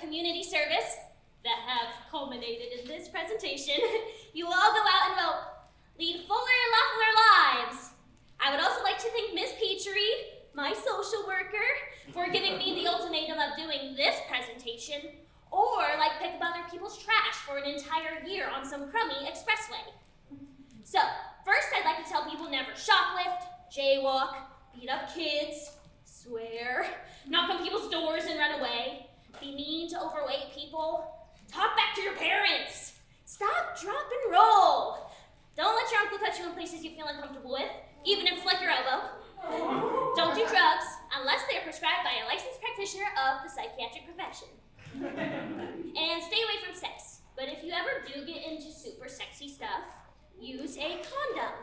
community service that have culminated in this presentation, you will all go out and vote. Lead fuller, lovefuler lives. I would also like to thank Miss Petrie, my social worker, for giving me the ultimatum of doing this presentation, or like pick up other people's trash for an entire year on some crummy expressway. So, first I'd like to tell people never shoplift, jaywalk, beat up kids, swear, knock on people's doors and run away, be mean to overweight people, talk back to your parents, stop, drop, and roll. Don't let your uncle touch you in places you feel uncomfortable with, even if it's like your elbow. Don't do drugs unless they are prescribed by a licensed practitioner of the psychiatric profession. And stay away from sex. But if you ever do get into super sexy stuff, use a condom.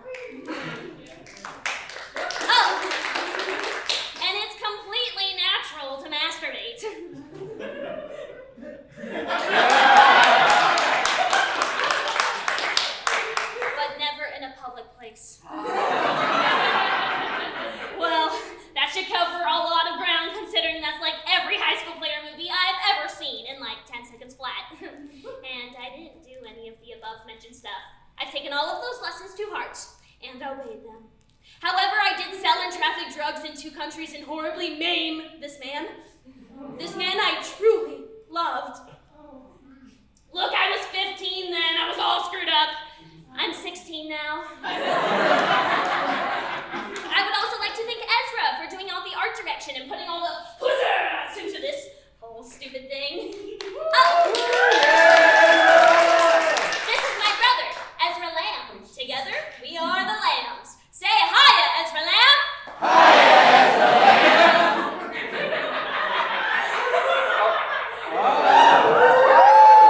Oh, and it's completely natural to masturbate. But never in a public place. Well, that should cover a lot of ground, considering that's like every high school player movie I've ever seen in like 10 seconds flat. And I didn't do any of the above mentioned stuff. I've taken all of those lessons to heart and obeyed them. However, I did sell and traffic drugs in 2 countries and horribly maim this man. This man I truly loved. Look, I was 15 then. I was all screwed up. I'm 16 now. I would also like to thank Ezra for doing all the art direction and putting all the pizzazz into this whole stupid thing. Oh! This is my brother, Ezra Lamb. Together, we are the Lambs. Say hiya, Ezra Lamb! Hiya, Ezra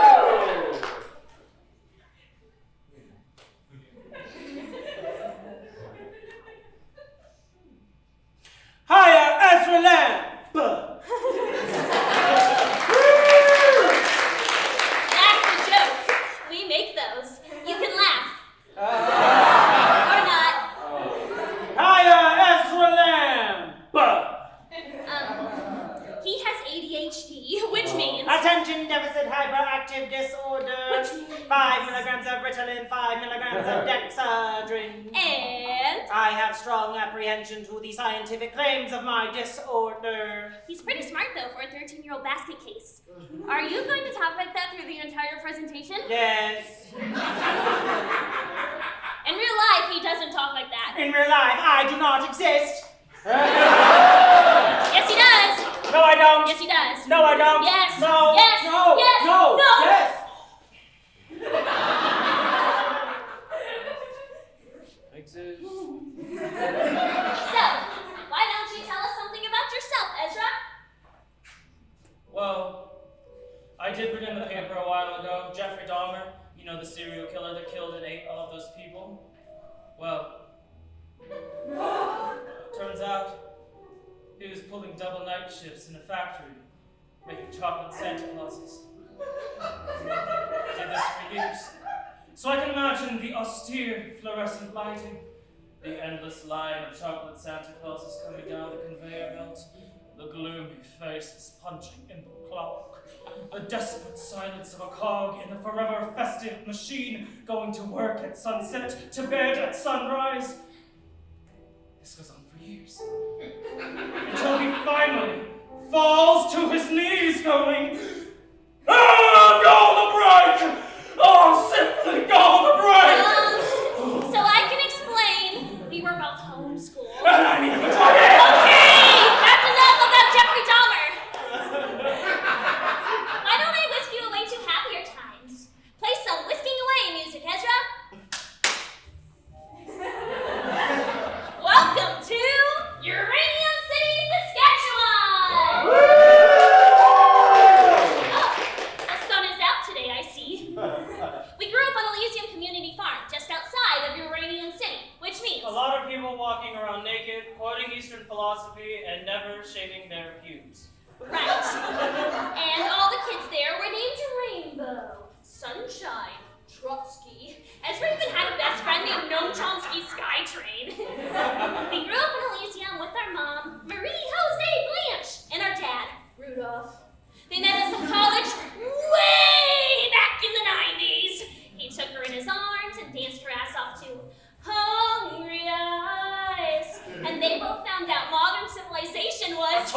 Lamb! Hiya, Ezra Lamb! That's a joke. We make those. You can laugh. Or not. Hiya, Ezra Lamb! He has ADHD, which means... Attention deficit hyperactive disorder. Which means... 5 milligrams of Ritalin, 5 milligrams of Dexedrine. And... I have strong apprehension to the scientific claims of my disorder. He's pretty smart, though, for a 13-year-old basket case. Are you going to talk like that through the entire presentation? Yes. In real life, he doesn't talk like that. In real life, I do not exist. Yes, he does. No, I don't. Yes, he does. No, I don't. Yes. No. Yes. No. Yes. No. No. Yes. So, why don't you tell us something about yourself, Ezra? Well, I did read in the paper a while ago, Jeffrey Dahmer, you know, the serial killer that killed and ate all of those people. Well, turns out he was pulling double night shifts in a factory, making chocolate Santa Clauses. He did this for years. So I can imagine the austere fluorescent lighting, the endless line of chocolate Santa Clauses coming down the conveyor belt, the gloomy faces punching in the clock, the desperate silence of a cog in the forever festive machine going to work at sunset, to bed at sunrise. This goes on for years. Until he finally falls to his knees going, "Ah, go the break! Oh, simply go the break!" So I can explain. We were both homeschooled. And I need to be talking. Okay, that's enough about Jeffrey Dahmer. Why don't I whisk you away to happier times? Play some whisking away music, Ezra. Welcome to Uranium City, Saskatchewan! Oh, the sun is out today, I see. We grew up on Elysium Community Farm, just outside of Uranium City, which means... A lot of people walking around naked, quoting Eastern philosophy, and never shaving their pubes. Right. And all the kids there were named Rainbow, Sunshine, Trotsky. Ezra even had a best friend named Noam Chomsky Skytrain. We grew up in Elysium with our mom, Marie Jose Blanche, and our dad, Rudolph. They met at some college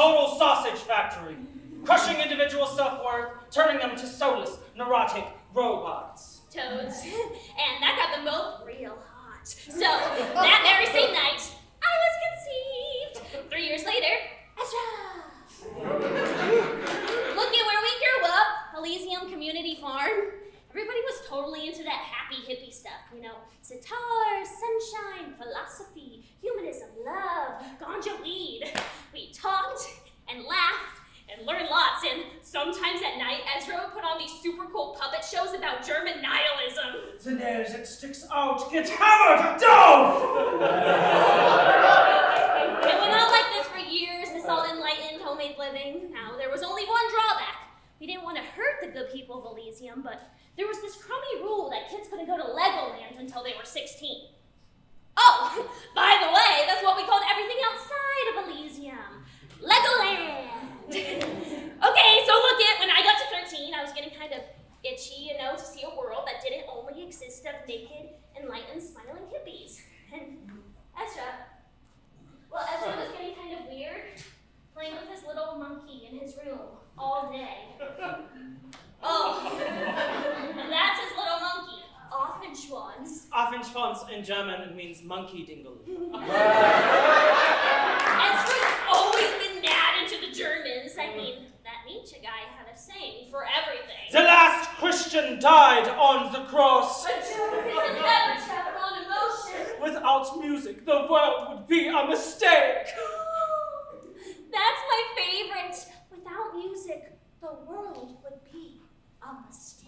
total sausage factory, crushing individual self-worth, turning them to soulless, neurotic robots. Toads. And that got them both real hot. So, that very same night, I was conceived. 3 years later, Ezra. Look at where we grew up, Elysium Community Farm. Everybody was totally into that happy hippie stuff, you know, sitar, sunshine, philosophy, humanism, love, ganja weed. We talked and laughed and learned lots, and sometimes at night, Ezra would put on these super cool puppet shows about German nihilism. The nails that sticks out get hammered down! It went on like this for years, this all enlightened homemade living. Now, there was only one drawback. We didn't want to hurt the good people of Elysium, but there was this crummy rule that kids couldn't go to LEGOLAND until they were 16. Oh, by the way, that's what we called everything outside of Elysium. LEGOLAND! Okay, so look it, when I got to 13, I was getting kind of itchy, you know, to see a world that didn't only exist of naked, enlightened, smiling hippies. And Ezra was getting kind of weird, playing with his little monkey in his room all day. Oh, and that's his little monkey, Offenschwanz. Offenschwanz in German, it means monkey dingle. Ezra's always been mad into the Germans. I mean, that Nietzsche guy had a saying for everything. The last Christian died on the cross. A joke isn't ever to have on emotion. Without music, the world would be a mistake. That's my favorite. Without music, the world would be a mistake.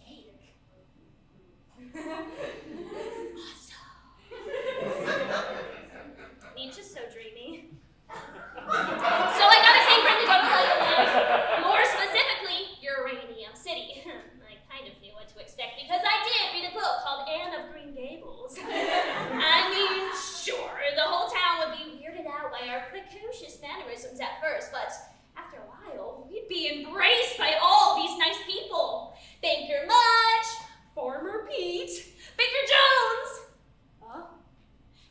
Nietzsche's so dreamy. So I got a hankering to go to LEGOLAND. More specifically, Uranium City. I kind of knew what to expect because I did read a book called Anne of Green Gables. I mean, sure, the whole town would be weirded out by our precocious mannerisms at first, but after a while, we'd be embraced by all these nice people. Banker Mudge, Farmer Pete, Baker Jones,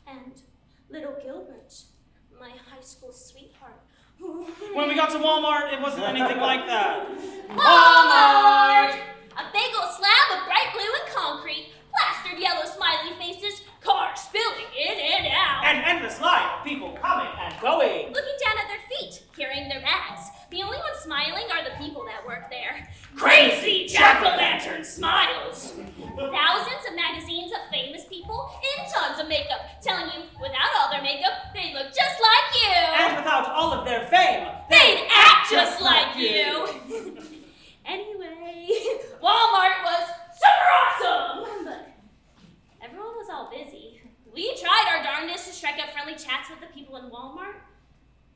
and Little Gilbert, my high school sweetheart. When we got to Walmart, it wasn't anything like that. Walmart! A big old slab of bright blue and concrete, plastered yellow smiley faces, cars spilling in and out. An endless line of people coming and going. Looking down at their feet, carrying their bags. The only ones smiling are the people that work there. Crazy jack-o'-lantern smiles! Thousands of magazines of famous people in tons of makeup, telling you without all their makeup, they look just like you! And without all of their fame, They'd act just like you! Anyway, Walmart was super awesome! But everyone was all busy. We tried our darndest to strike up friendly chats with the people in Walmart,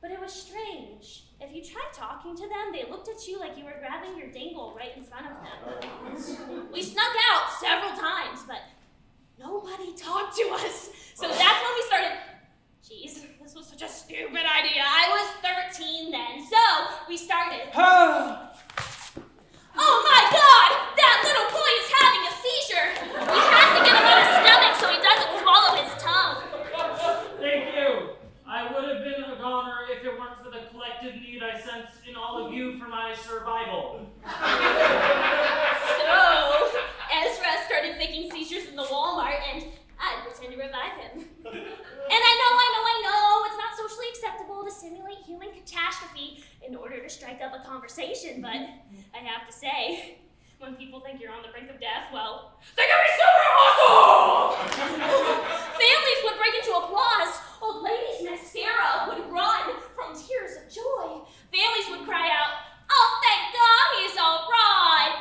but it was strange. If you tried talking to them, they looked at you like you were grabbing your dingle right in front of them. We snuck out several times, but nobody talked to us. So that's when we started. Geez, this was such a stupid idea. I was 13 then, so we started. Oh my God! That little boy is having a seizure! We have to get him on his stomach so he doesn't swallow his tongue. Thank you. I would have been a goner if it weren't for the collective need I sensed in all of you for my survival. So, Ezra started faking seizures in the Walmart, and I'd pretend to revive him. And I know, it's not socially acceptable to simulate human catastrophe in order to strike up a conversation, but I have to say, when people think you're on the brink of death, well, they're gonna be super awesome! Families would break into applause. Old ladies' mascara would run from tears of joy. Families would cry out, "Oh, thank God he's all right!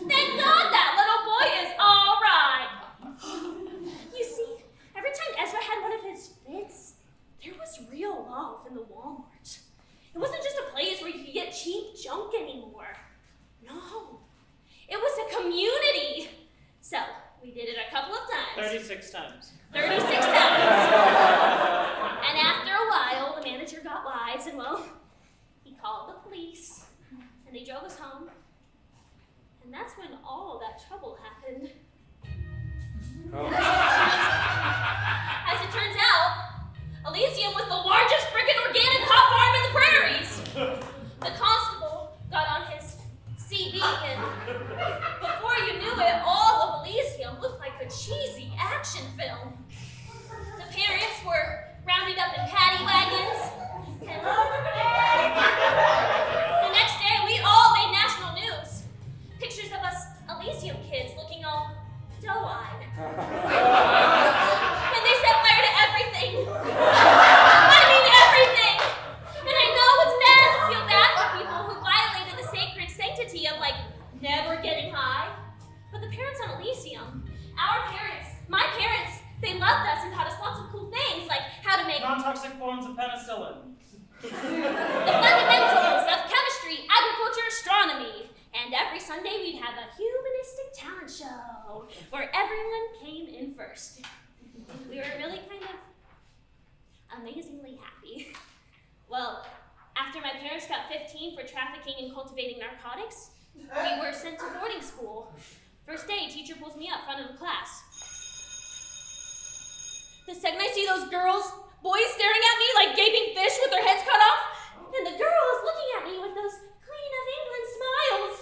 Thank God that little boy is all right!" You see, every time Ezra had one of his fits, there was real love in the Walmart. It wasn't just a place where you could get cheap junk anymore. No, it was a community. So, we did it a couple of times. 36 times. 36 times. And after a while, the manager got wise and, well, he called the police and they drove us home. And that's when all that trouble happened. As it turns out, Elysium was the largest freaking organic hot farm in the prairies. The constable got on his CV, and before you knew it, all of Elysium looked like a cheesy action film. The parents were rounded up in paddy wagons, and the next day we all made national news. Pictures of us Elysium kids looking all doe-eyed. And they set fire to everything. I mean everything. And I know it's bad to feel bad for people who violated the sacred sanctity of, like, never getting high. But the parents on Elysium, our parents, my parents, they loved us and taught us lots of cool things, like how to make non-toxic forms of penicillin. the fundamentals of chemistry, agriculture, astronomy. And every Sunday we'd have a humanistic talent show where everyone came in first. We were really kind of amazingly happy. Well, after my parents got 15 for trafficking and cultivating narcotics, we were sent to boarding school. First day, teacher pulls me up front of the class. The second I see those boys staring at me like gaping fish with their heads cut off, and the girl is looking at me with those Queen of England smiles.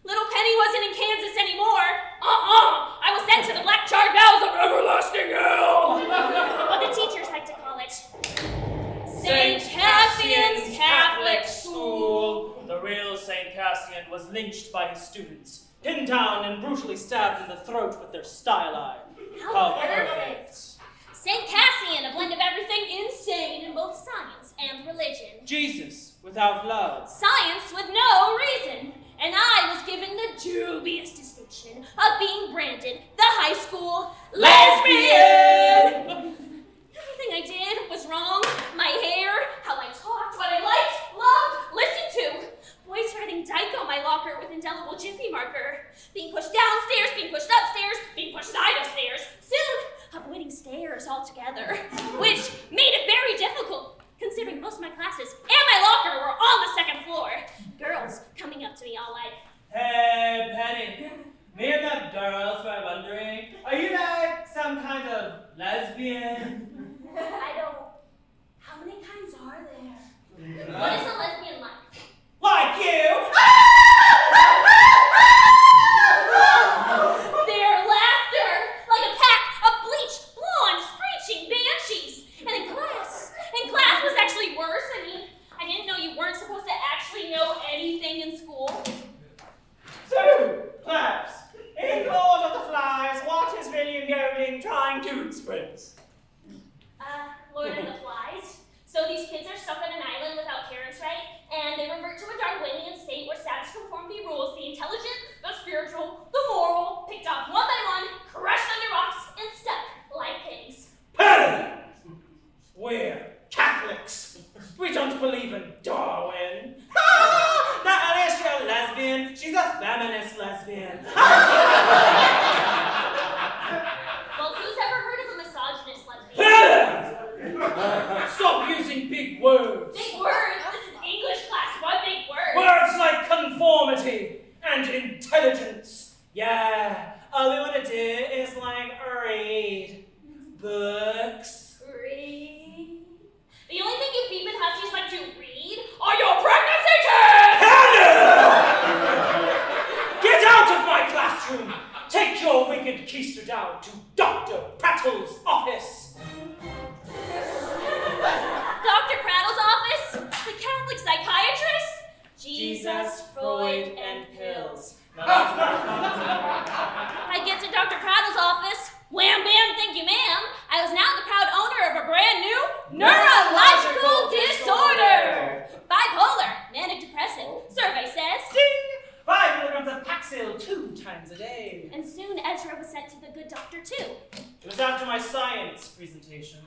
Little Penny wasn't in Kansas anymore. I was sent to the black charred bowels of everlasting hell. What the teachers like to call it. St. Cassian's Catholic School. The real St. Cassian was lynched by his students, pinned down and brutally stabbed in the throat with their styli. How perfect. St. Cassian, a blend of everything insane in both science and religion. Jesus without love. Science with no reason. And I was given the dubious distinction of being branded the high school lesbian. Everything I did was wrong. My hair, how I talked, what I liked, loved, listened to. Boys writing dyke on my locker with indelible Jiffy marker. Being pushed downstairs, being pushed upstairs, being pushed side of stairs. Soon, avoiding stairs altogether, which made it very difficult, considering most of my classes and my locker were on the second floor. Girls coming up to me all like, Hey, Penny. Me and the girls were wondering, are you like some kind of lesbian? I don't. How many kinds are there? What is a lesbian like? Like you! Their laughter, like a pack of bleached, blonde, screeching banshees. And in class was actually worse. I mean, I didn't know you weren't supposed to actually know anything in school. So, class, in Lord of the Flies, what is William Golding trying to express? Lord of the Flies. So these kids are stuck on an island without parents, right? And they revert to a Darwinian state where status conformity rules. The intelligent, the spiritual, the moral, picked off one by one, crushed under rocks, and stuck like pigs. Penny! We're Catholics. We don't believe in Darwin. Not only is she a lesbian, she's a feminist lesbian. Well, who's ever heard of a misogynist lesbian? Stop using big words. Big words? This is English class. What big words? Words like conformity and intelligence. Yeah, all we want to do is like read books. Read? The only thing you peepin' hussies like to read are your pregnancy tests! Get out of my classroom! Take your wicked keister down to Dr. Prattle's office. Dr. Prattle's office? The Catholic psychiatrist? Jesus, Freud, and pills. I get to Dr. Prattle's office. Wham bam, thank you ma'am. I was now the proud owner of a brand new neurological disorder. Bipolar, manic depressive. Survey says. Ding! 5 milligrams of Paxil 2 times a day. And soon Ezra was sent to the good doctor too. It was after my science presentation.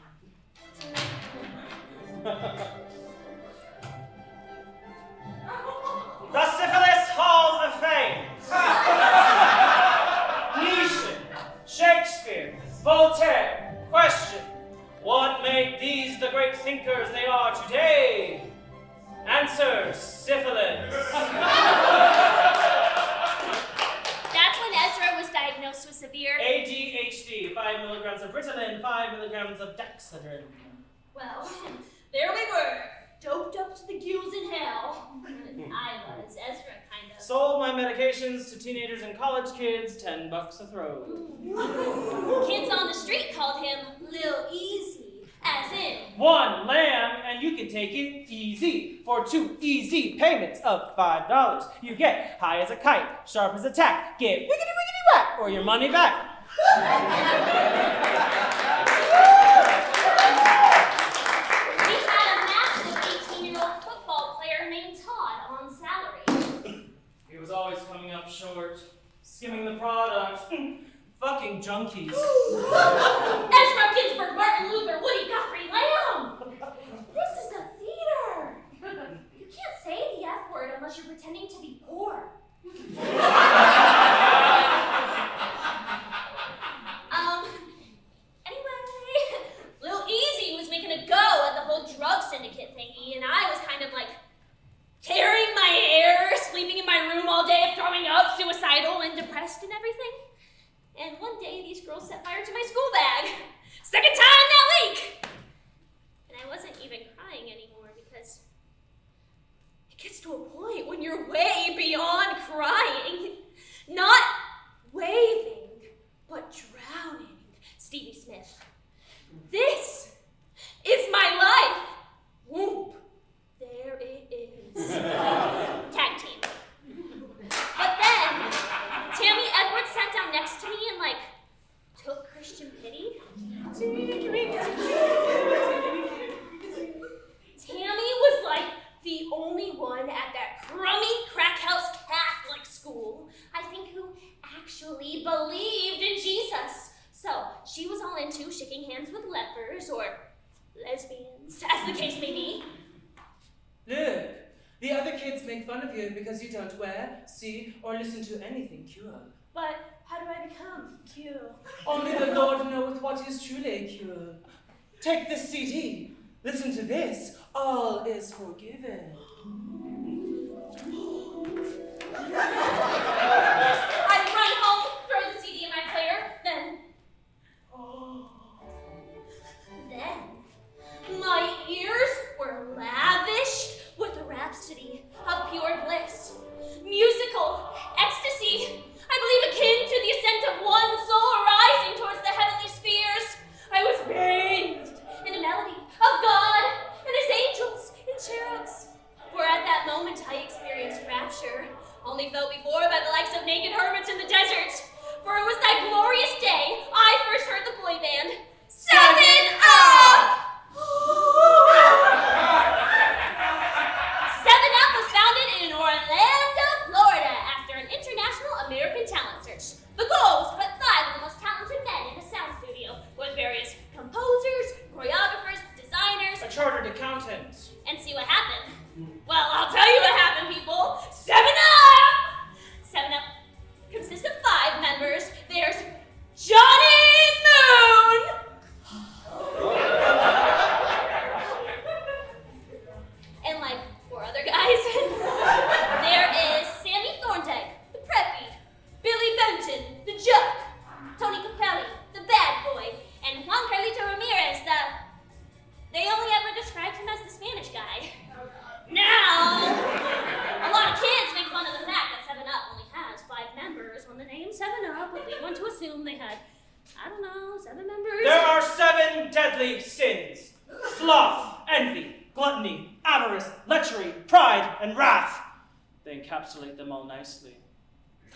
The Syphilis Hall of Fame. Nietzsche, Shakespeare, Voltaire. Question: what made these the great thinkers they are today? Answer: syphilis. That's when Ezra was diagnosed with severe ADHD, 5 milligrams of Ritalin, 5 milligrams of Dexedrine. Well, there we were, doped up to the gills in hell. I was, Ezra kind of. Sold my medications to teenagers and college kids, $10 a throw. Kids on the street called him Lil Easy, as in 1 lamb, and you can take it easy. For 2 easy payments of $5, you get high as a kite, sharp as a tack, get wiggity wiggity whack, or your money back. We had a massive 18-year-old football player named Todd on salary. He was always coming up short, skimming the product. Fucking junkies. Ezra Ginsburg, Martin Luther, Woody Guthrie, Lamb! This is a theater! You can't say the F word unless you're pretending to be poor. Anyway, Lil Easy was making a go at the whole drug syndicate thingy, and I was kind of like tearing my hair, sleeping in my room all day, throwing up, suicidal, and depressed and everything. And one day, these girls set fire to my school bag. Second time that week! And I wasn't even crying anymore because it gets to a point when you're way beyond crying. Not waving, but drowning. Stevie Smith. This is my life. Whoop. There it is. Tag team. But then, Tammy Edwards sat down next to me and, took Christian pity. Tammy was, the only one at that crummy crack house Catholic school, I think, who actually believed in Jesus. So, she was all into shaking hands with lepers or lesbians, as the case may be. Look, the other kids make fun of you because you don't wear, see, or listen to anything pure. But how do I become pure? Only the Lord knoweth what is truly pure. Take this CD. Listen to this. All is forgiven. I'd run home, throw the CD in my player, then my ears were lavished with a rhapsody of pure bliss. Musical ecstasy, I believe akin to the ascent of one soul rising towards the heavenly spheres. I was bathed in a melody of God and his angels and cherubs. For at that moment I experienced rapture, only felt before by the likes of naked hermits in the desert. For it was that glorious day I first heard the boy band, 7 Up! 7up was founded in Orlando, Florida after an international American talent search. The goal was to put 5 of the most talented men in a sound studio with various composers, choreographers, designers, A chartered accountant. and see what happened. Well, I'll tell you what happened, people. 7up! 7up consists of 5 members. There's Johnny Moon! And 4 other guys. There is Sammy Thorndike, the preppy, Billy Benton, the jock, Tony Capelli, the bad boy, and Juan Carlito Ramirez, they only ever described him as the Spanish guy. Now, a lot of kids make fun of the fact that 7up only has 5 members when the name 7up would lead one to assume they had, 7 members. There are 7 deadly sins. Sloth, envy, gluttony, avarice, lechery, pride, and wrath. They encapsulate them all nicely.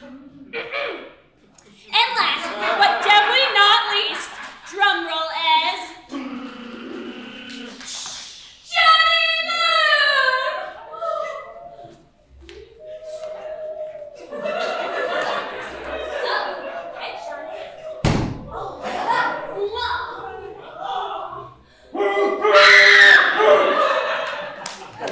And last, but definitely not least, drum roll as Johnny Moon! Hey, Johnny.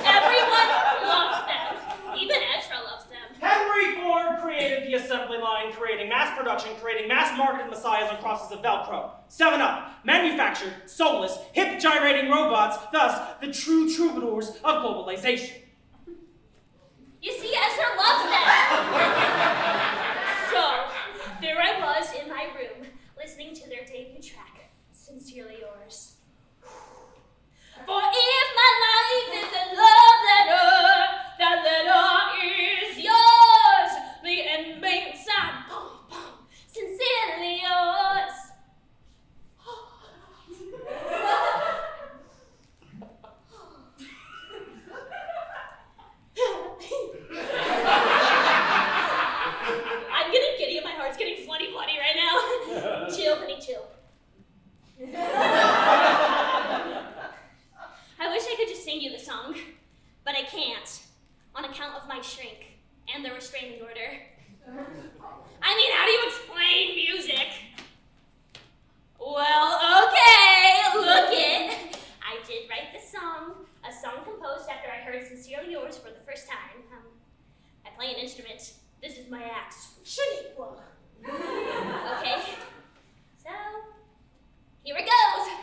Everyone loves them. Even Ezra loves them. Henry Ford created the assembly line, creating mass production, creating mass-marketed messiahs on crosses of Velcro. 7up, manufactured, soulless, hip-gyrating robots, thus the true troubadours of globalization. You see, Ezra loves them. So, there I was in my room, listening to their debut track, Sincerely Yours. For if my life is a acts should equal. Okay, so here it goes.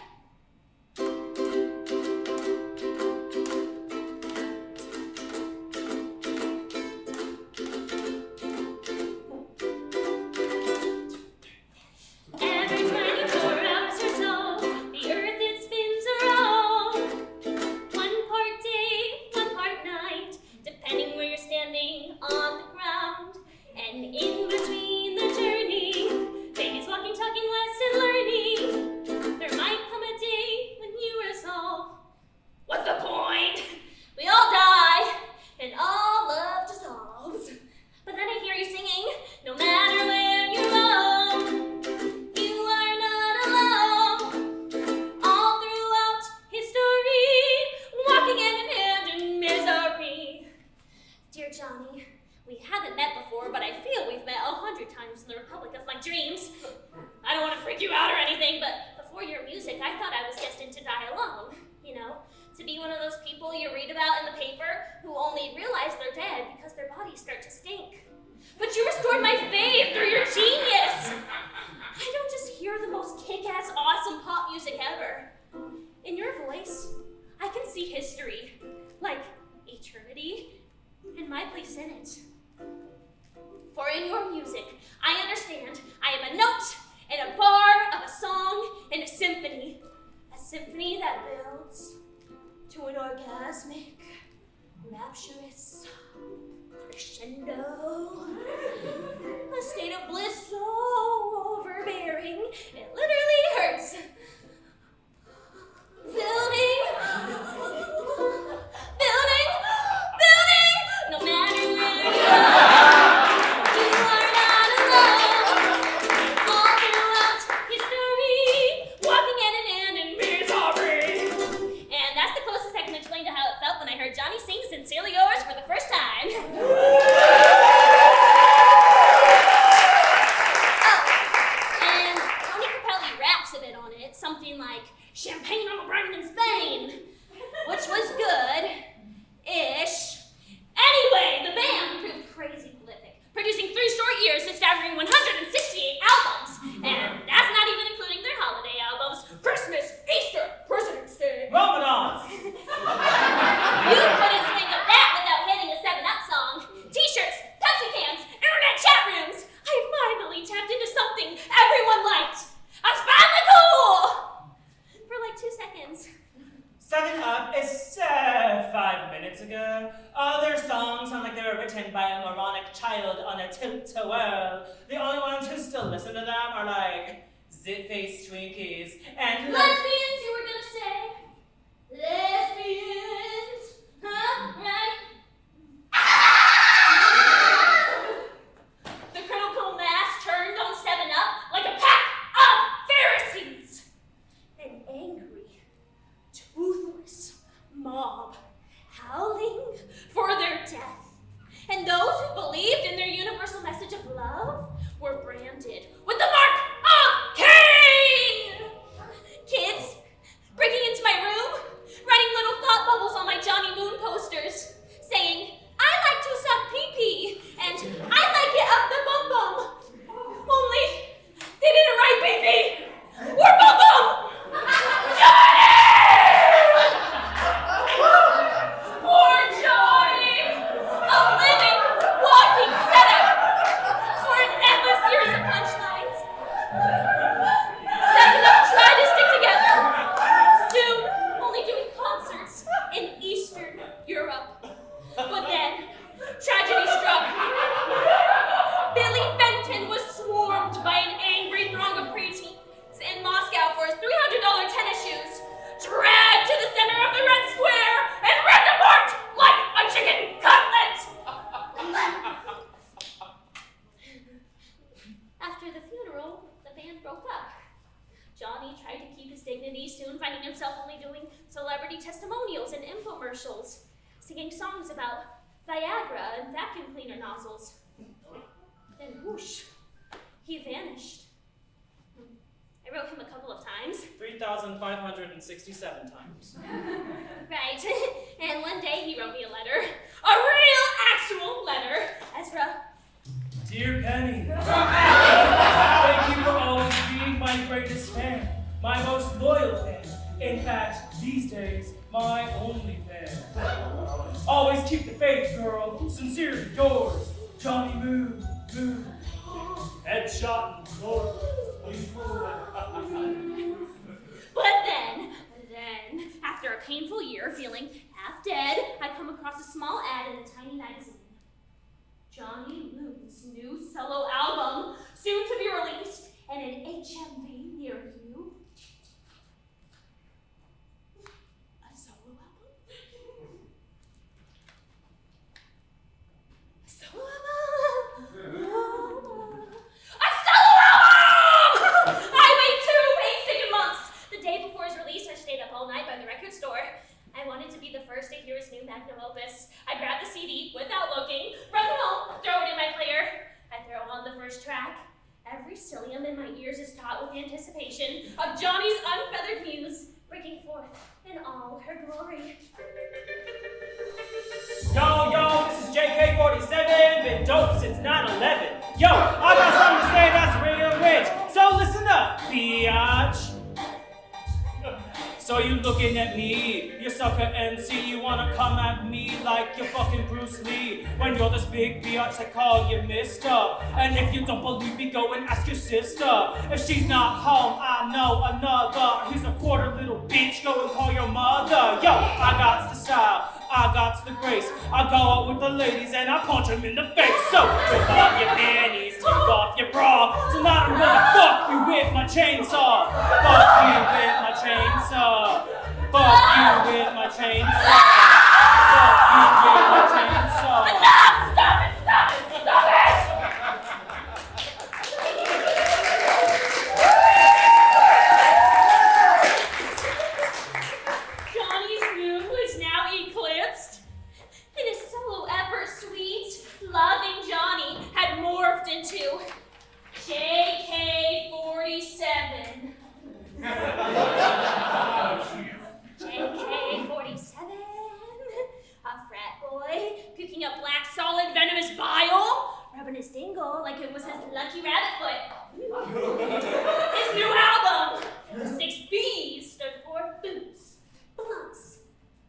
He vanished. I wrote him a couple of times. 3,567 times. Right. And one day he wrote me a letter. A real, actual letter. Ezra. Dear Penny, thank you for always being my greatest fan, my most loyal fan. In fact, these days, my only fan. Always keep the faith, girl. Sincerely yours, Johnny Moo, Moo. Headshot and glory. But then, after a painful year feeling half dead, I come across a small ad in a tiny magazine. Johnny Moon's new solo album, soon to be released, and an HMV near you. A solo album? A solo album? A solo album! I wait 2 painstaking months. The day before his release, I stayed up all night by the record store. I wanted to be the first to hear his new magnum opus. I grabbed the CD without looking, run home, throw it in my player. I throw on the first track. Every cilium in my ears is taut with anticipation of Johnny's unfeathered muse breaking forth in all her glory. Yo, this is JK47, been dope since 9/11. Yo, I got something to say that's real rich, so listen up, biatch. So you looking at me, you sucker MC, you wanna come at me like you're fucking Bruce Lee. When you're this big biatch, I call you mister. And if you don't believe me, go and ask your sister. If she's not home, I know another. He's a quarter little bitch, go and call your mother. Yo, I got the style, I got the grace. I go out with the ladies and I punch them in the face. So rip off your panties, take off your bra. Tonight I'm gonna fuck you with my chainsaw. Fuck you with my chainsaw. Fuck you with my chainsaw. Fuck you with my chainsaw. Enough! Stop it! Stop it! Stop it! Johnny's moon was now eclipsed. In his solo effort, sweet, loving Johnny had morphed into JK47. JK47, a frat boy, picking up black, solid, venomous bile, rubbing his dingle like it was his lucky rabbit foot. His new album, 6 B's, stood for boots, blunts,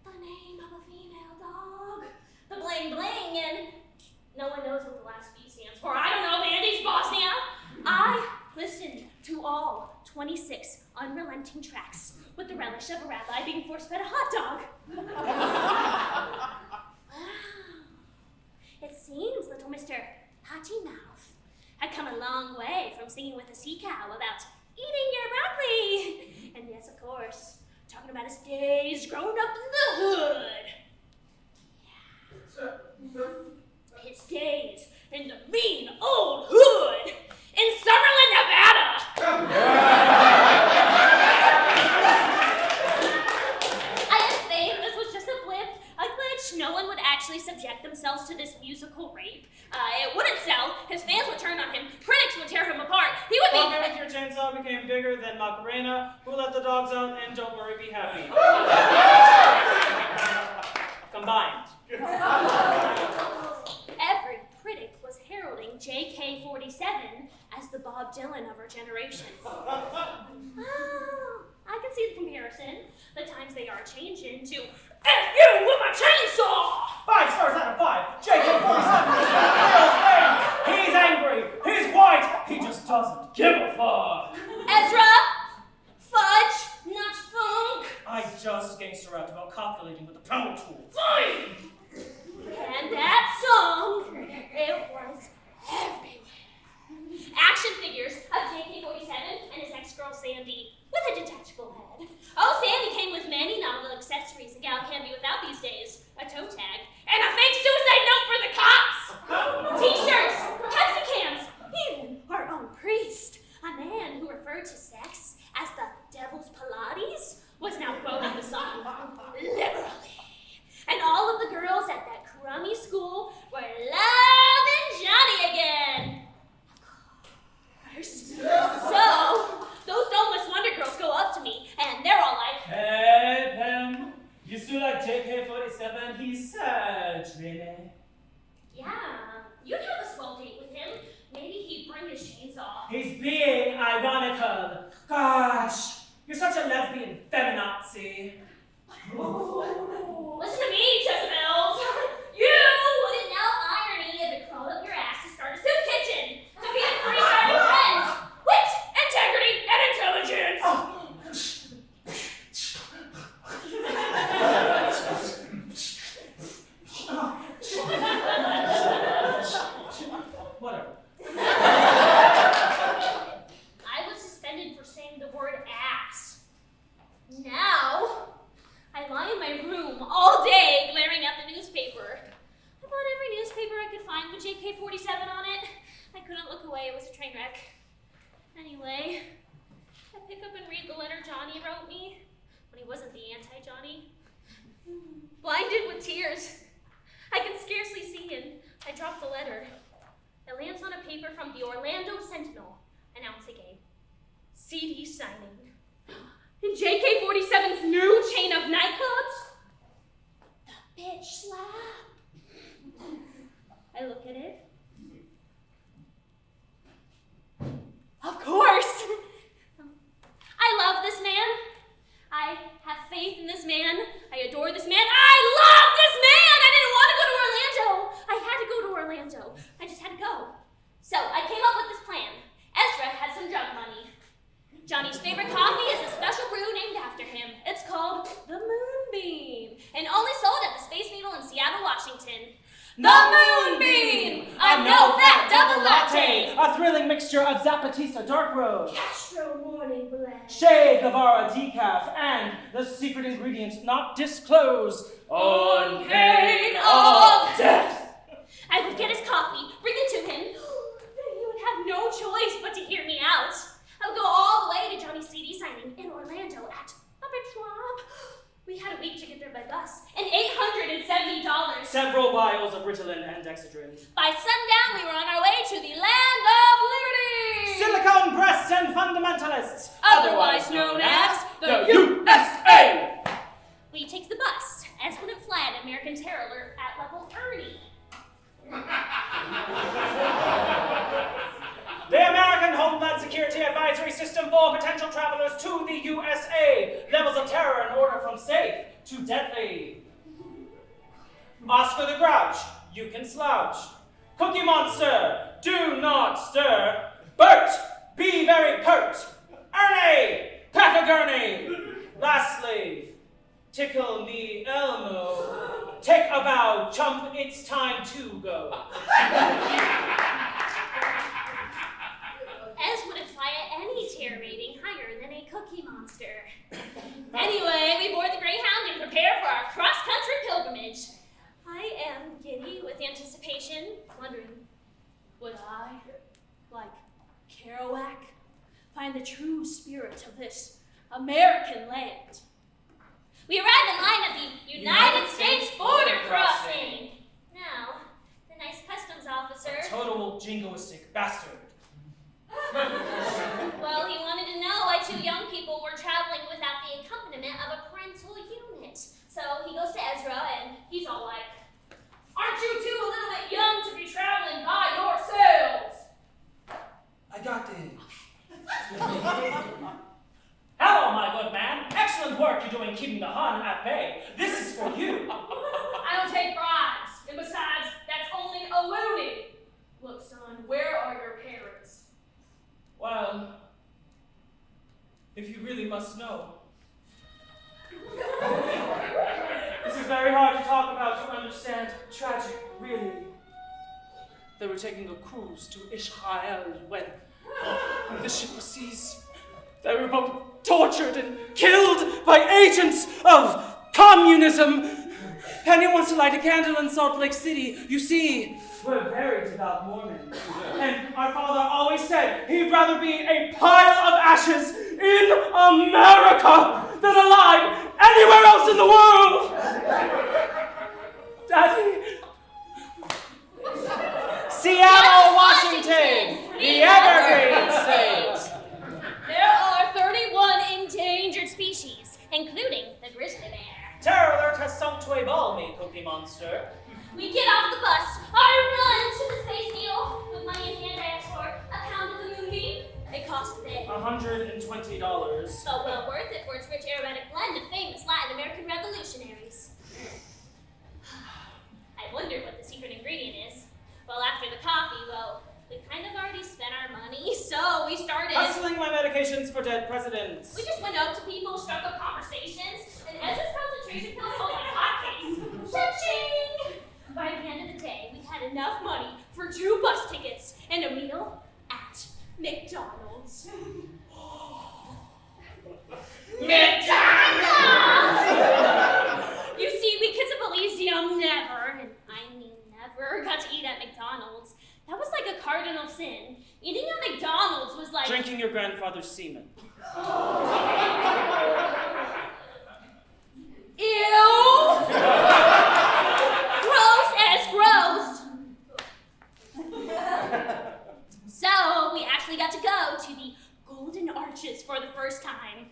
the name of a female dog, the bling bling, and no one knows what the last B stands for. I don't know, Bandy's Bosnia. I listened to all 26 unrelenting tracks with the relish of a rabbi being force-fed a hot dog. Wow. It seems little Mr. Potty Mouth had come a long way from singing with a sea cow about eating your broccoli. And yes, of course, talking about his days growing up in the hood. Yeah. His days in the mean old hood in Summerlin, Nevada. I had faith this was just a blip, a glitch. No one would actually subject themselves to this musical rape. It wouldn't sell. His fans would turn on him. Critics would tear him apart. He would be... Fucking with your chainsaw became bigger than Macarena, who let the dogs out, and don't worry, be happy. Combined. Every critic was heralding JK47 as the Bob Dylan of our generation. Oh, I can see the comparison. The times they are changing to F you with my chainsaw! 5 stars out of 5. JK47 is a real fan. He's angry. He's white. He just doesn't give a fuck. Ezra! Fudge, not funk! I just gangster rapped about copulating with the Pro Tools. Fine! And that song, it was everywhere. Action figures of JK47 and his ex-girl Sandy with a detachable head. Oh, Sandy came with many novel accessories a gal can't be without these days. A toe tag, and a fake suicide note for the cops! T-shirts, Pepsi cans, even our own priest, a man who referred to sex as the devil's Pilates, was now quoting the song liberally. And all of the girls at that crummy school were loving Johnny again. Of course. So, those domeless Wonder Girls go up to me, and they're all like, Hey, Pam, you still like JK47? He's such, really. yeah, you'd have a swell date with him. such a lesbian feminazi. Listen to me, Jezebels. You wouldn't know irony if it crawled up your ass to start a soup kitchen. To be a free-starting friend. Wit, integrity, and intelligence. Whatever. I was suspended for saying the word ass. Now, I lie in my room all day glaring at the newspaper. I bought every newspaper I could find with JK-47 on it. I couldn't look away, it was a train wreck. Anyway, I pick up and read the letter Johnny wrote me, when he wasn't the anti-Johnny. Blinded with tears. I can scarcely see him. I drop the letter. It lands on a paper from the Orlando Sentinel, announcing a CD signing. In JK-47's new chain of nightclubs? The bitch slap. I look at it. Of course! I love this man. I have faith in this man. I adore this man. I love this man! I didn't want to go to Orlando. I had to go to Orlando. I just had to go. So I came up with this plan. Ezra had some drug money. Johnny's favorite coffee is a special brew named after him. It's called the Moonbeam and only sold at the Space Needle in Seattle, Washington. The Moonbeam! A no-fat double latte! A thrilling mixture of Zapatista Dark Roast, Castro Morning Blend, Che Guevara Decaf, and the secret ingredient not disclosed on pain of death. I would get his coffee, bring it to him, then he would have no choice but to hear me out. I would go all the way to Johnny's CD signing in Orlando at a bitch swap. We had a week to get there by bus, and $870. several vials of Ritalin and Dexedrine, By sundown, we were on our way to the land of liberty! silicone breasts and fundamentalists, Otherwise known as the USA! We take the bus, as when it fly at American Terror Alert at level Ernie. The American Homeland Security Advisory System for potential travelers to the USA. Levels of terror in order from safe to deadly. Oscar the Grouch, you can slouch. Cookie Monster, do not stir. Bert, be very pert. Ernie, pack a gurney. Lastly, tickle me Elmo. Take a bow, chump, it's time to go. Ez wouldn't fly at any tier rating higher than a Cookie Monster. Anyway, we board the Greyhound and prepare for our cross-country pilgrimage. I am giddy with anticipation, wondering, would I, like Kerouac, find the true spirit of this American land? We arrive in line at the United States border crossing. Now, the nice customs officer... Total jingoistic bastard. Well, he wanted to know why two young people were traveling without the accompaniment of a parental unit. So he goes to Ezra and he's all like, "Aren't you two a little bit young to be traveling by yourselves?" I got this. Hello, my good man. Excellent work you're doing keeping the Hun at bay. This is for you. I don't take bribes. And besides, that's only a loony. Look, son, where are your parents? Well, if you really must know. This is very hard to talk about, to understand. Tragic, really. They were taking a cruise to Israel when the ship was seized. They were both tortured and killed by agents of communism. And he wants to light a candle in Salt Lake City. You see, we're very devout Mormons. And our father always said he'd rather be a pile of ashes in America than alive anywhere else in the world. Daddy. Seattle, Washington, the Evergreen State. There are 31 endangered species, including the grizzly bear. Terror Alert has sunk to a balmy Cookie Monster. We get off the bus. I run to the Space Needle. With money in hand, I ask for a pound of the Moonbeam. It cost a bit. $100 $120. Oh, well worth it for its rich aromatic blend of famous Latin American revolutionaries. I wonder what the secret ingredient is. Well, after the coffee, well, we kind of already spent our money, so we started... Hustling my medications for dead presidents. We just went up to people, struck up conversations, and Ezra's concentration pills sold like hotcakes. Cha-ching! By the end of the day, we had enough money for 2 bus tickets and a meal at McDonald's. McDonald's! You see, we kids of Elysium never, and I mean never, got to eat at McDonald's. That was like a cardinal sin. Eating at McDonald's was like... Drinking your grandfather's semen. Ew! Gross as gross! So, we actually got to go to the Golden Arches for the first time.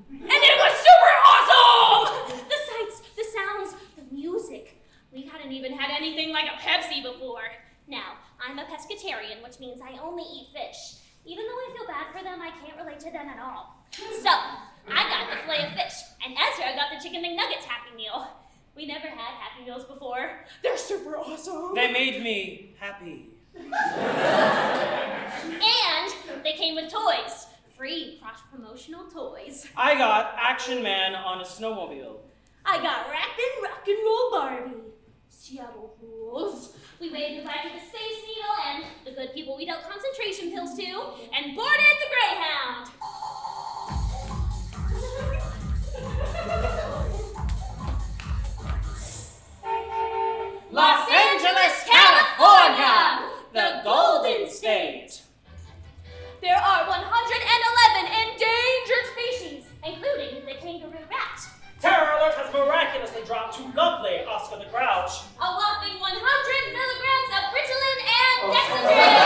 And it was super awesome! The sights, the sounds, the music. We hadn't even had anything like a Pepsi before. Now, I'm a pescatarian, which means I only eat fish. Even though I feel bad for them, I can't relate to them at all. So, I got the fillet of fish, and Ezra got the chicken McNuggets Happy Meal. We never had Happy Meals before. They're super awesome. They made me happy. And they came with toys. Free cross-promotional toys. I got Action Man on a snowmobile. I got Rock and Roll Barbie. Seattle rules. We waved goodbye to the Space Needle and the good people we dealt concentration pills to, and boarded the Greyhound. Los Angeles, California, the Golden State. There are 111 endangered species, including the kangaroo rat. Terror Alert has miraculously dropped to lovely Oscar the Grouch. A whopping 100 milligrams of Ritalin and Dexedrine.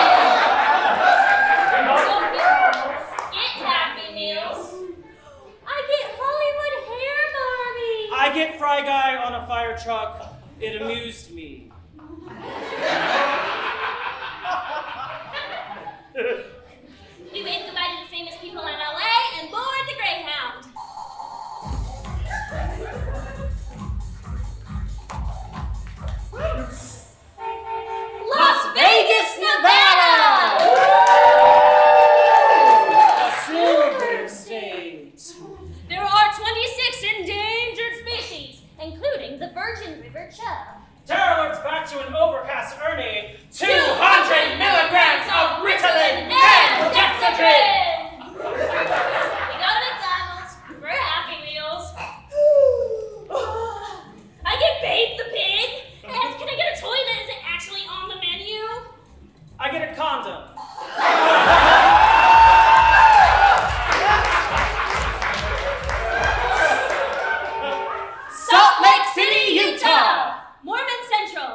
Get Happy Meals. I get Hollywood hair Barbie. I get Fry Guy on a fire truck. It amused me. We waved goodbye to the famous people in LA and boarded the Greyhound. Las Vegas, Nevada! A silver state. There are 26 endangered species, including the Virgin River chub. Terror Alert's back to an overcast earning 200 milligrams of Ritalin and Dexedrine. We go to McDonald's for Happy Meals. I get Babe the Pig. Yes, can I get a toy that isn't actually on the menu? I get a condom. Salt Lake City, Utah. Mormon Central.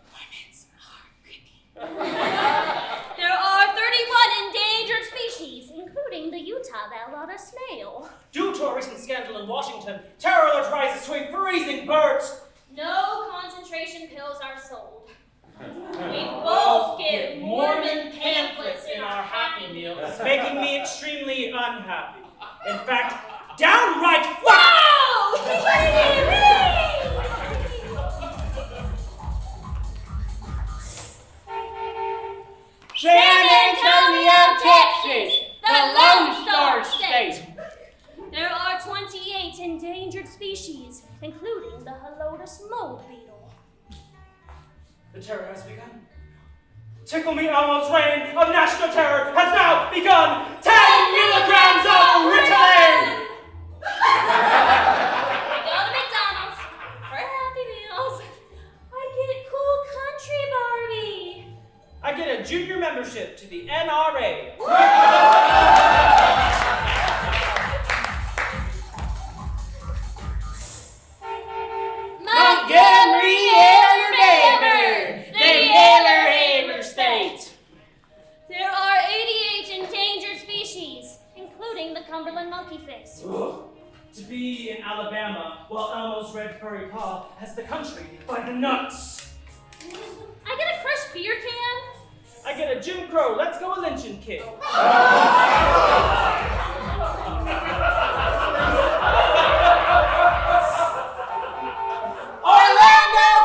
Mormons are creepy. There are 31 endangered species, including the Utah Valhalla snail. Due to a recent scandal in Washington, Terror Alert rises to a freezing burst. No concentration pills are sold. We both get Mormon pamphlets in our Happy Meals. Making me extremely unhappy. In fact, downright Wow! San Antonio, Texas, the Lone Star State. There are 28 endangered species, including the Helotus mold beetle. The terror has begun. Tickle Me Elmo's reign of national terror has now begun. 10 milligrams of Ritalin! I go to McDonald's for Happy Meals. I get Cool Country Barbie. I get a junior membership to the NRA. Montgomery Elder the Ellerhammer State. There are 88 endangered species, including the Cumberland monkey face. To be in Alabama, while Elmo's red furry paw has the country by the nuts. I get a crushed beer can. I get a Jim Crow, let's go a lynching kid. Orlando,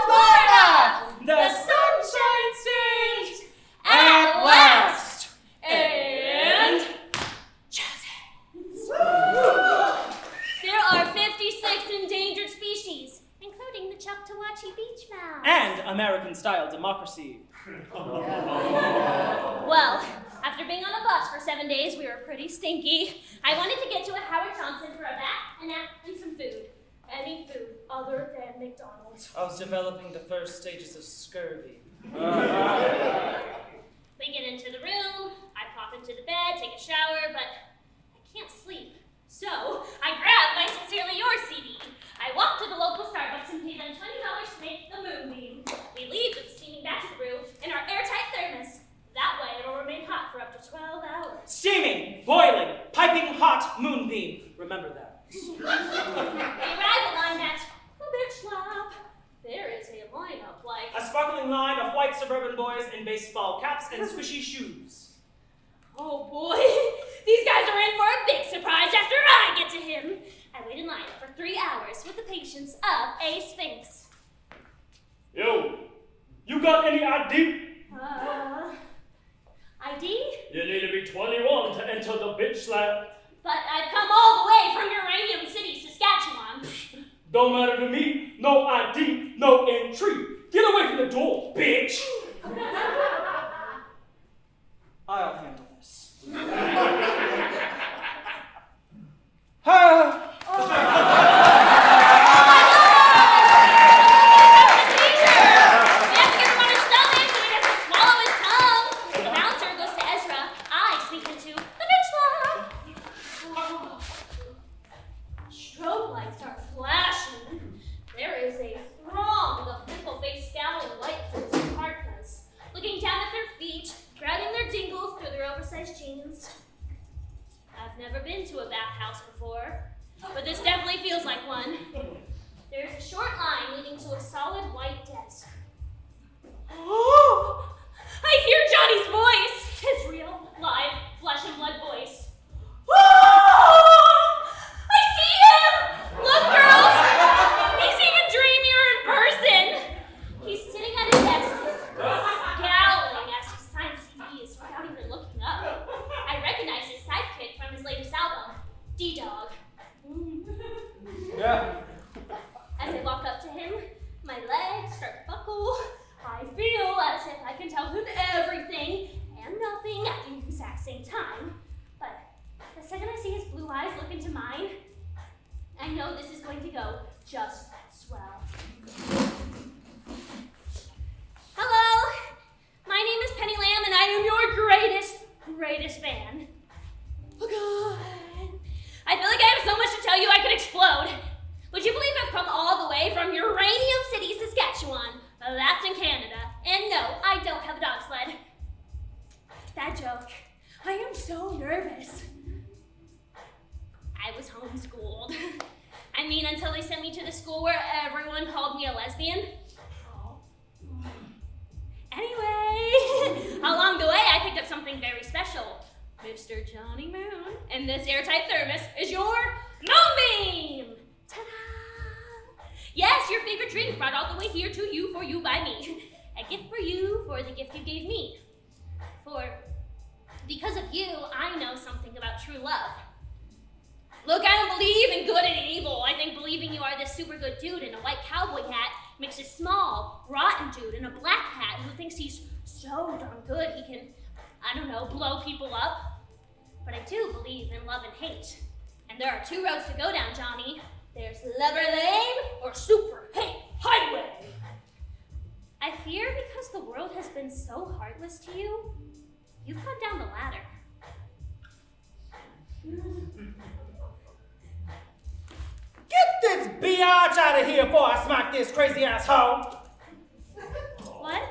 Florida! The Sunshine State at last! And There are 56 endangered species, including the Choctawhatchee beach mouse. and American-style democracy. Well, after being on a bus for 7 days, we were pretty stinky. I wanted to get to a Howard Johnson for a bath, a nap, and some food. Any food other than McDonald's. I was developing the first stages of scurvy. We get into the room, I pop into the bed, take a shower, but I can't sleep. So, I grab my Sincerely Yours CD. I walk to the local Starbucks and pay them $20 to make the moonbeam. We leave with the steaming batch brew in our airtight thermos. That way it'll remain hot for up to 12 hours. Steaming, boiling, piping hot moonbeam. Remember that. We arrive at line at the bitch lab. There is a lineup like A sparkling line of white suburban boys in baseball caps and squishy shoes. oh boy, these guys are in for a big surprise after I get to him. I wait in line for 3 hours with the patience of a sphinx. Yo, you got any ID? ID? You need to be 21 to enter the bitch lab. But I've come all the way from Uranium City, Saskatchewan. Don't matter to me. No ID, no entry. Get away from the door, bitch. I'll handle this. We have to get him on his stomach so he doesn't swallow his tongue. The bouncer goes to Ezra. I sneak into the bitch lab. Strobe lights are flashing. There is a throng of pimple-faced, scowling white kids in parkas, looking down at their feet, grabbing their dingles through their oversized jeans. I've never been to a bathhouse before, but this definitely feels like one. There's a short line leading to a solid white desk. Oh! I hear Johnny's voice! His real, live, flesh and blood voice. Oh! I see him! Look, girls! He's even dreamier in person! He's sitting at his desk, scowling as he signs CDs without even looking up. I recognize his sidekick from his latest album, D-Dog. Yeah. As I walk up to him, my legs start to buckle. I feel as if I can tell him everything and nothing at the exact same time. But the second I see his blue eyes look into mine, I know this is going to go just swell. Hello, my name is Penny Lamb and I am your greatest fan. Oh God. I feel like I have so much to tell you I could explode. Would you believe I've come all the way from Uranium City, Saskatchewan? Well, that's in Canada. And no, I don't have a dog sled. That joke. I am so nervous. I was homeschooled. I mean, until they sent me to the school where everyone called me a lesbian. Anyway, along the way, I picked up something very special. Mr. Johnny Moon, and this airtight thermos is your moonbeam! Ta-da! Yes, your favorite drink brought all the way here to you for you by me. A gift for you for the gift you gave me. Because of you, I know something about true love. Look, I don't believe in good and evil. I think believing you are this super good dude in a white cowboy hat makes a small, rotten dude in a black hat who thinks he's so darn good he can, I don't know, blow people up. But I do believe in love and hate. And there are 2 roads to go down, Johnny. There's Lover Lane or Super Hate Highway. I fear because the world has been so heartless to you, you've gone down the ladder. Get this biatch out of here before I smack this crazy asshole. What?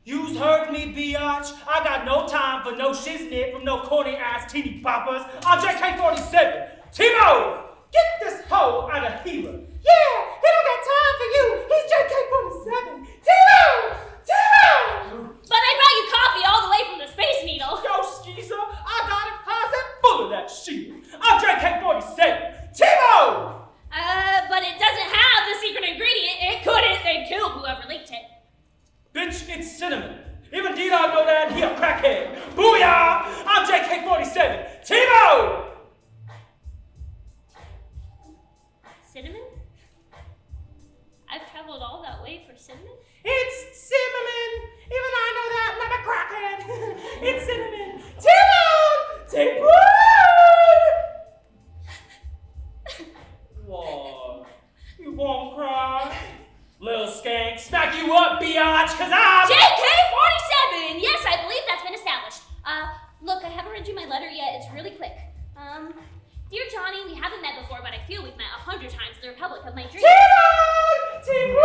You's heard me, biatch. I got no time for no shiznit from no corny ass teeny poppers. I'm JK-47. Timo! Get this hoe out of here. Yeah, he don't got time for you. He's JK-47. Timo! Timo! But I brought you coffee all the way from the Space Needle. Yo, Skeezer, I got a closet full of that shit. I'm JK-47. Timo! But it doesn't have the secret ingredient. It couldn't. They'd kill whoever leaked it. Bitch, it's cinnamon. Even D-Dog know that he a crackhead. Booyah! I'm JK-47. Timo! Cinnamon? I've traveled all that way for cinnamon? It's cinnamon. Even I know that. I'm a crackhead. It's cinnamon. Timo! Timo! What? You won't cry? Little skank, smack you up, biatch, cause I'm JK-47! Yes, I believe that's been established. Look, I haven't read you my letter yet. It's really quick. Dear Johnny, we haven't met before, but I feel we've met 100 times in the Republic of my dreams. T-Bone!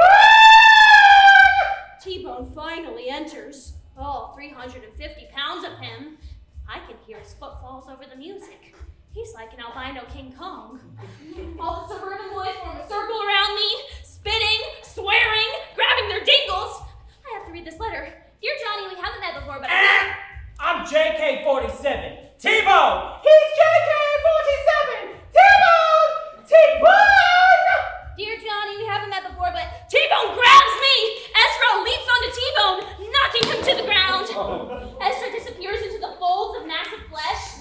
T-Bone finally enters. Oh, 350 pounds of him. I can hear his footfalls over the music. He's like an albino King Kong. All the suburban boys form a circle around me, spitting, swearing, grabbing their dingles. I have to read this letter. Dear Johnny, we haven't met before, but I'm JK-47. T-Bone! He's JK-47! T-Bone! T-Bone! Dear Johnny, we haven't met before, but T-Bone grabs me! Ezra leaps onto T-Bone, knocking him to the ground. Ezra disappears into the folds of massive flesh,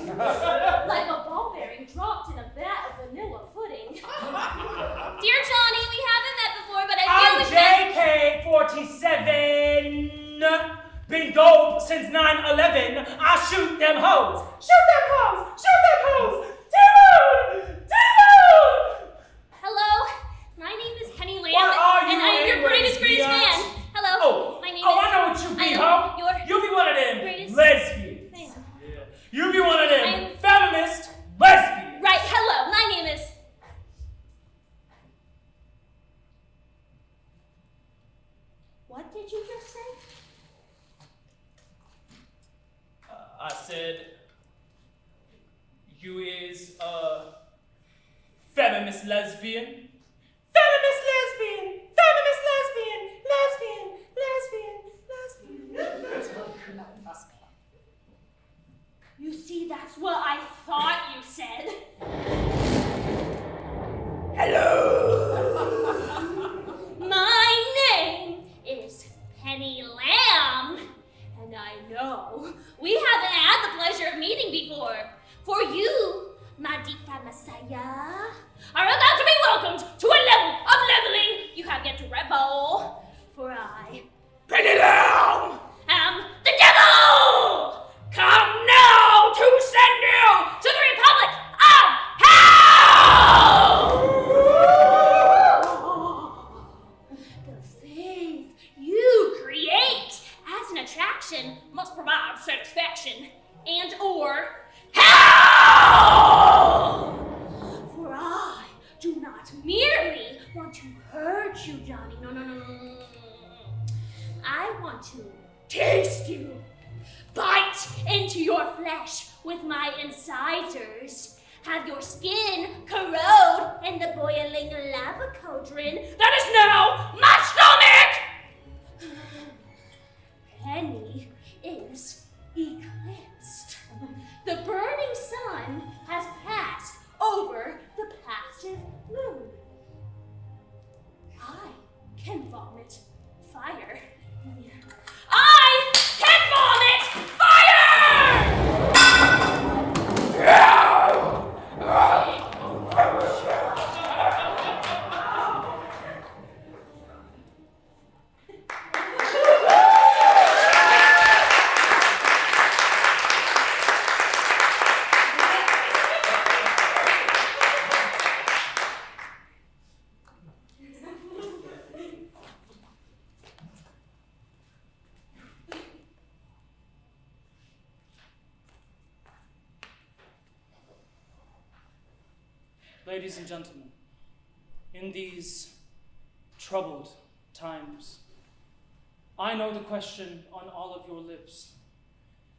like a ball bearing dropped in a vat of vanilla pudding. Dear Johnny, we haven't met before, but I feel we've JK-47. Been gold since 9/11. I shoot them hoes. Shoot them hoes. Shoot them hoes. T-Bone! T-Bone! Hello, my name is Penny Lamb, What are you and I am your anyways, greatest biatch? fan. Hello, my name is... I know what you be, ho. You be one of them greatest lesbians. fan. Yeah. You be one of them I'm- feminist lesbians. Right, hello, my name is... What did you just say? I said, you is a feminist lesbian. Feminist lesbian! Feminist lesbian! Lesbian! You see, that's what I thought you said. Hello! My name is Penny Lamb, and I know we haven't had the pleasure of meeting before. For you, my deep fried Messiah, are about to be welcomed to a level of leveling you have yet to revel. For I, Penny Lamb! am the devil! Come now to send you to the Republic of Hell! The faith you create as an attraction must provide satisfaction and or hell! For I do not merely want to hurt you, Johnny. No. I want to taste you. Bite into your flesh with my incisors. Have your skin corrode in the boiling lava cauldron that is now my stomach! Penny is eclipsed. The burning sun has passed over the passive moon. I can vomit fire. I can vomit Ladies and gentlemen, in these troubled times, I know the question on all of your lips,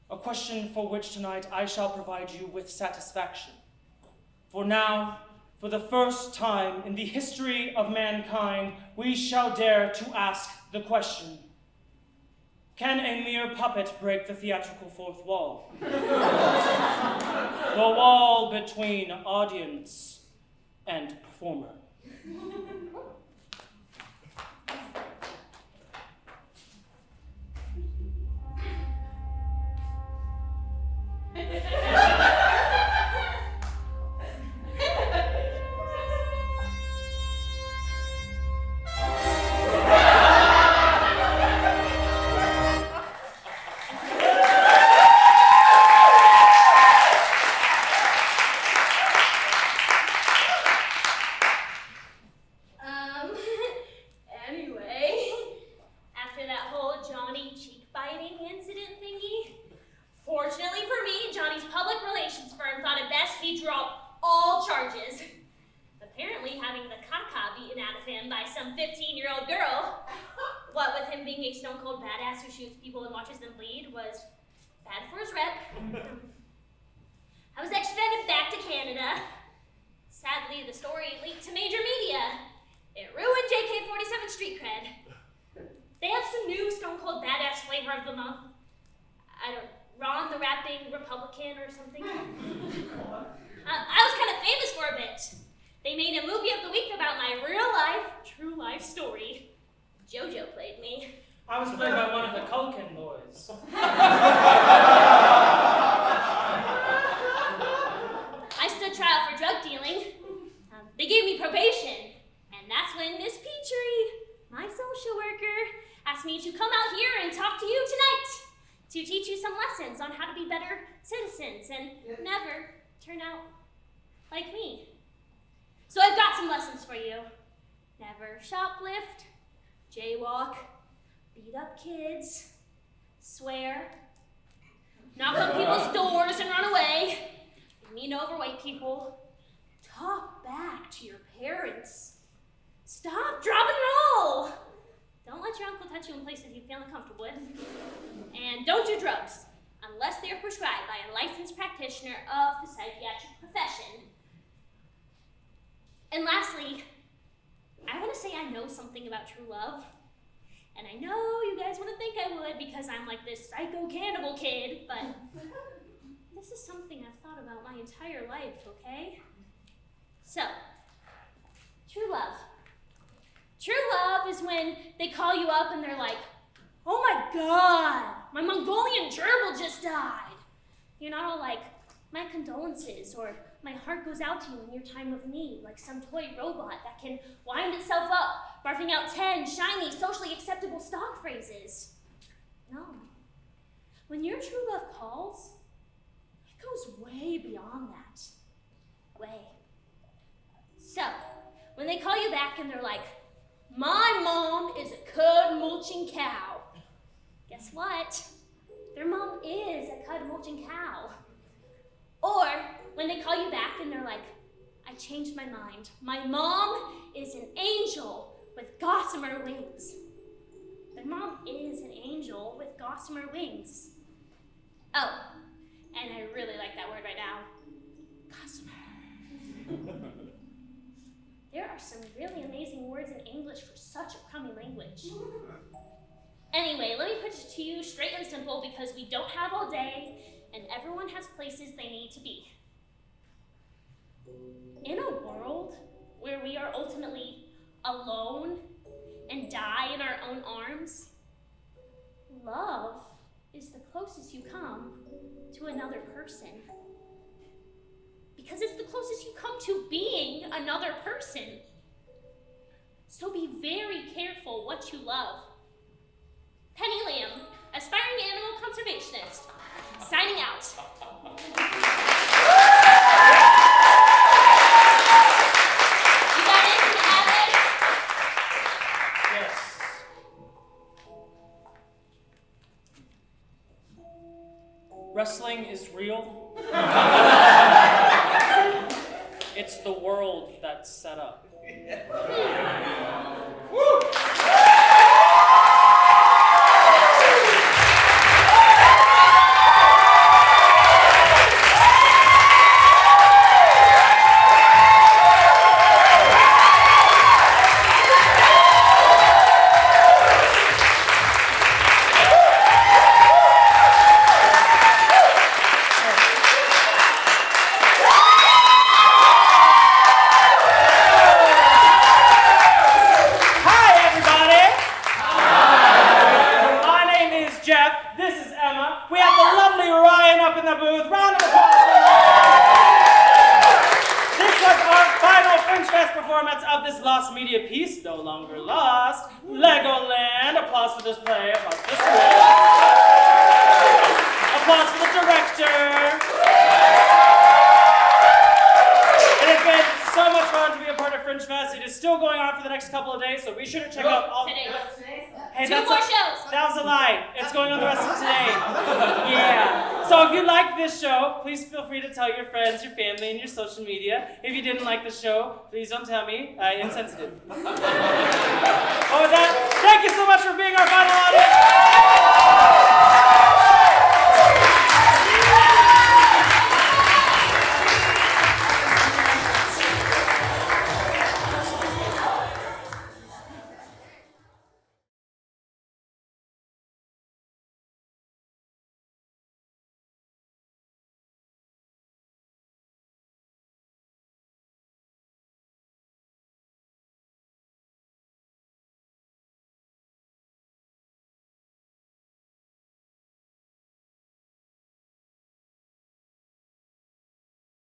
a question for which tonight I shall provide you with satisfaction. For now, For the first time in the history of mankind, we shall dare to ask the question, can a mere puppet break the theatrical fourth wall? The wall between audience and performer. Kids, swear, knock on people's doors and run away, mean overweight people, talk back to your parents, stop, drop, and roll, don't let your uncle touch you in places you feel uncomfortable with, and don't do drugs unless they are prescribed by a licensed practitioner of the psychiatric profession. And lastly, I want to say I know something about true love. And I know you guys wouldn't think I would because I'm like this psycho cannibal kid, but this is something I've thought about my entire life, okay? So, true love. True love is when they call you up and they're like, oh my God, my Mongolian gerbil just died. You're not all like, my condolences, or my heart goes out to you in your time of need, like some toy robot that can wind itself up, barfing out 10 shiny, socially acceptable stock phrases. No. When your true love calls, it goes way beyond that. Way. So, when they call you back and they're like, my mom is a cud mulching cow. Guess what? Their mom is a cud mulching cow. Or when they call you back and they're like, I changed my mind. My mom is an angel with gossamer wings. Their mom is an angel with gossamer wings. Oh, and I really like that word right now. Gossamer. There are some really amazing words in English for such a crummy language. Anyway, let me put it to you straight and simple because we don't have all day and everyone has places they need to be. In a world where we are ultimately alone and die in our own arms, love is the closest you come to another person. Because it's the closest you come to being another person. So be very careful what you love. Penny Lamb, aspiring animal conservationist, signing out. You got anything to add, Ed? Yes. Wrestling is real. It's the world that's set up. Woo! no longer lost. Legoland. Applause for this play. Applause for the script. Applause for the director. It has been so much fun to be a part of Fringe Fest. It is still going on for the next couple of days, so be sure to check out all. Today. Hey, Two more shows. That was a lie. It's going on the rest of today. Yeah. So if you like this show, please feel free to tell your friends, your family, and your social media. If you didn't like the show, please don't tell me. Insensitive. Oh, with that, thank you so much for being our final audience.